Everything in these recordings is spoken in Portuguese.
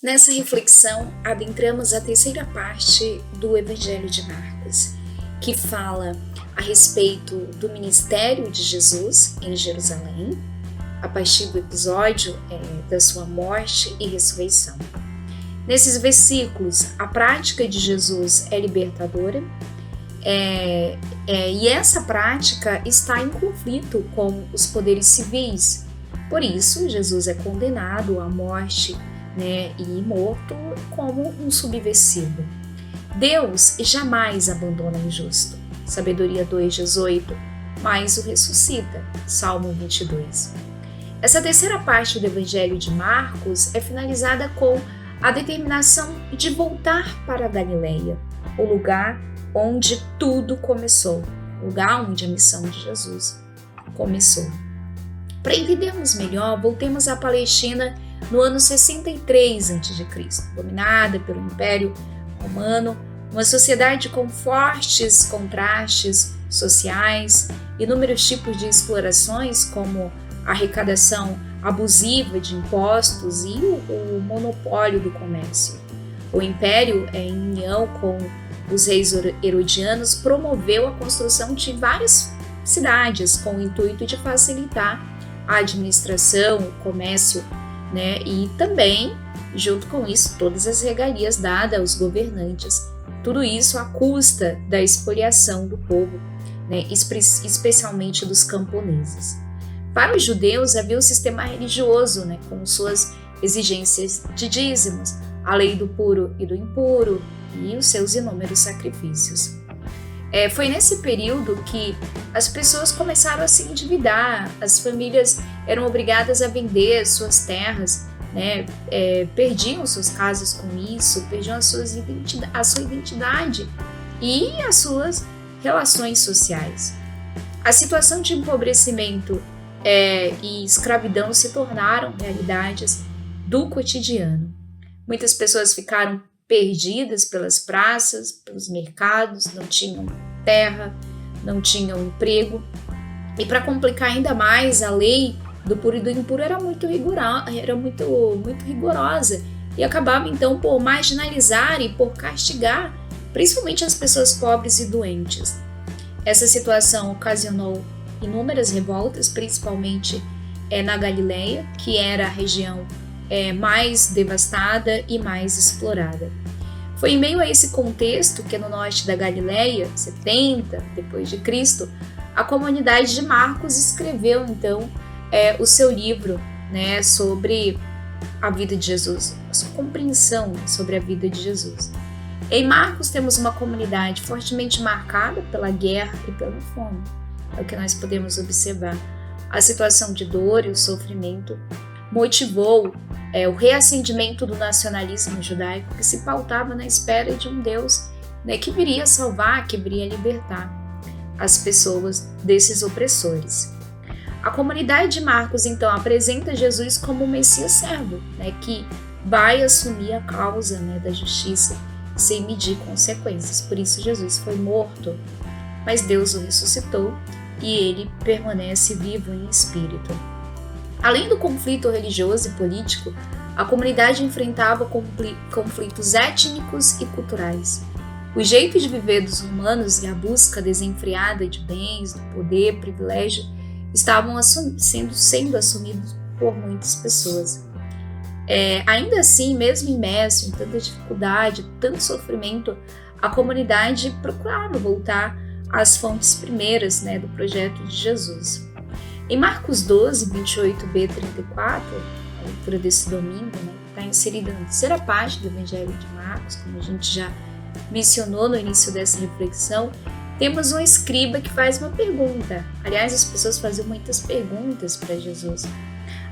Nessa reflexão, adentramos a terceira parte do Evangelho de Marcos, que fala a respeito do ministério de Jesus em Jerusalém, a partir do episódio da sua morte e ressurreição. Nesses versículos, a prática de Jesus é libertadora, e essa prática está em conflito com os poderes civis. Por isso, Jesus é condenado à morte, e morto como um subversivo. Deus jamais abandona o injusto. Sabedoria 2:18, mas o ressuscita. Salmo 22. Essa terceira parte do Evangelho de Marcos é finalizada com a determinação de voltar para a Galileia, o lugar onde tudo começou, o lugar onde a missão de Jesus começou. Para entendermos melhor, voltemos à Palestina no ano 63 a.C., dominada pelo Império Romano, uma sociedade com fortes contrastes sociais, inúmeros tipos de explorações, como a arrecadação abusiva de impostos e o monopólio do comércio. O Império, em união com os reis herodianos, promoveu a construção de várias cidades com o intuito de facilitar a administração, o comércio, e também, junto com isso, todas as regalias dadas aos governantes. Tudo isso à custa da expoliação do povo, especialmente dos camponeses. Para os judeus havia o sistema religioso, com suas exigências de dízimos, a lei do puro e do impuro e os seus inúmeros sacrifícios. Foi nesse período que as pessoas começaram a se endividar, as famílias eram obrigadas a vender suas terras, perdiam suas casas com isso, perdiam a sua identidade e as suas relações sociais. A situação de empobrecimento e escravidão se tornaram realidades do cotidiano. Muitas pessoas ficaram perdidas pelas praças, pelos mercados, não tinham terra, não tinham emprego. E para complicar ainda mais, a lei do puro e do impuro era muito rigorosa e acabava então por marginalizar e por castigar principalmente as pessoas pobres e doentes. Essa situação ocasionou inúmeras revoltas, principalmente na Galileia, que era a região mais devastada e mais explorada. Foi em meio a esse contexto que no norte da Galileia, 70 depois de Cristo, a comunidade de Marcos escreveu então o seu livro, sobre a vida de Jesus, a sua compreensão sobre a vida de Jesus. Em Marcos temos uma comunidade fortemente marcada pela guerra e pela fome. É o que nós podemos observar. A situação de dor e o sofrimento motivou o reacendimento do nacionalismo judaico, que se pautava na espera de um Deus que viria salvar, que viria libertar as pessoas desses opressores. A comunidade de Marcos, então, apresenta Jesus como o Messias servo, que vai assumir a causa da justiça sem medir consequências. Por isso Jesus foi morto, mas Deus o ressuscitou e ele permanece vivo em espírito. Além do conflito religioso e político, a comunidade enfrentava conflitos étnicos e culturais. O jeito de viver dos romanos e a busca desenfreada de bens, do poder, privilégio, estavam sendo assumidos por muitas pessoas. Ainda assim, mesmo imerso em tanta dificuldade, tanto sofrimento, a comunidade procurava voltar às fontes primeiras do projeto de Jesus. Em Marcos 12, 28b-34, a leitura desse domingo, está inserida na terceira parte do Evangelho de Marcos, como a gente já mencionou no início dessa reflexão, temos um escriba que faz uma pergunta. Aliás, as pessoas faziam muitas perguntas para Jesus.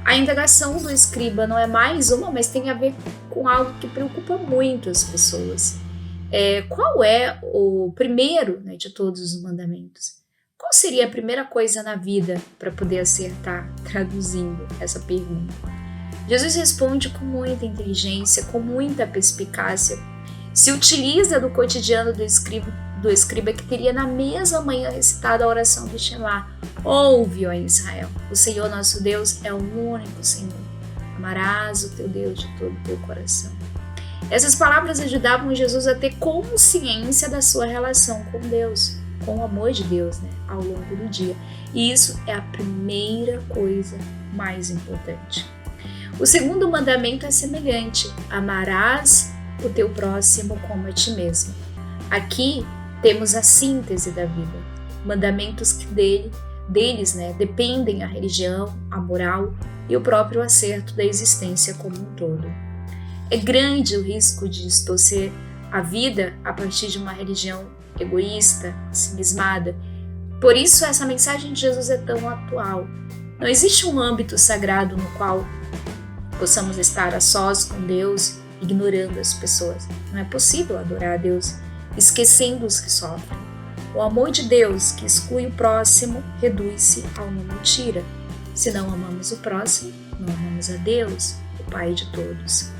A indagação do escriba não é mais uma, mas tem a ver com algo que preocupa muito as pessoas. Qual é o primeiro de todos os mandamentos? Qual seria a primeira coisa na vida para poder acertar, traduzindo essa pergunta? Jesus responde com muita inteligência, com muita perspicácia. Se utiliza do cotidiano do escriba que teria na mesma manhã recitado a oração do Shema. Ouve, ó Israel, o Senhor nosso Deus é o único Senhor. A amarás o teu Deus de todo o teu coração. Essas palavras ajudavam Jesus a ter consciência da sua relação com Deus, com o amor de Deus, ao longo do dia. E isso é a primeira coisa mais importante. O segundo mandamento é semelhante: amarás o teu próximo como a ti mesmo. Aqui temos a síntese da vida, mandamentos que deles dependem a religião, a moral e o próprio acerto da existência como um todo. É grande o risco de distorcer a vida a partir de uma religião egoísta, ensimismada. Por isso essa mensagem de Jesus é tão atual. Não existe um âmbito sagrado no qual possamos estar a sós com Deus, ignorando as pessoas. Não é possível adorar a Deus esquecendo os que sofrem. O amor de Deus que exclui o próximo reduz-se a uma mentira. Se não amamos o próximo, não amamos a Deus, o Pai de todos.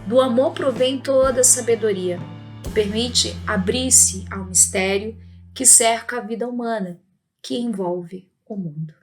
Do amor provém toda a sabedoria, que permite abrir-se ao mistério que cerca a vida humana, que envolve o mundo.